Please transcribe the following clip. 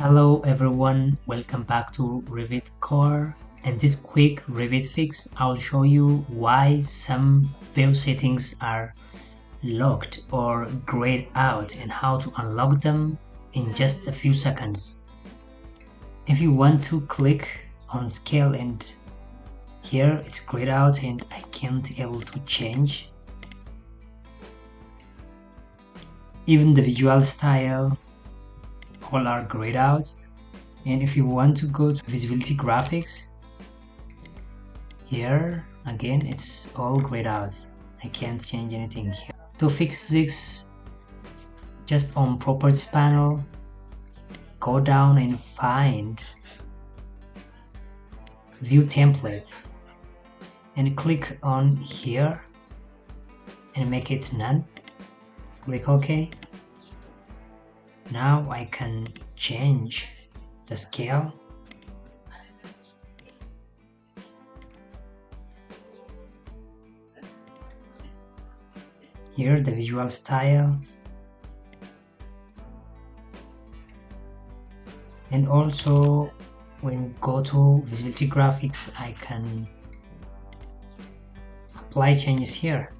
Hello everyone, welcome back to Revit Core. In this quick Revit fix, I'll show you why some view settings are locked or grayed out and how to unlock them in just a few seconds. If you want to click on scale and here it's grayed out and I can't able to change. Even the visual style all are grayed out. And if you want to go to visibility graphics, here again it's all grayed out. I can't change anything here. To fix this, just on properties panel, go down and find view template and click on here and make it none. Click OK. Now I can change the scale. Here the visual style, and also when go to visibility graphics I can apply changes here.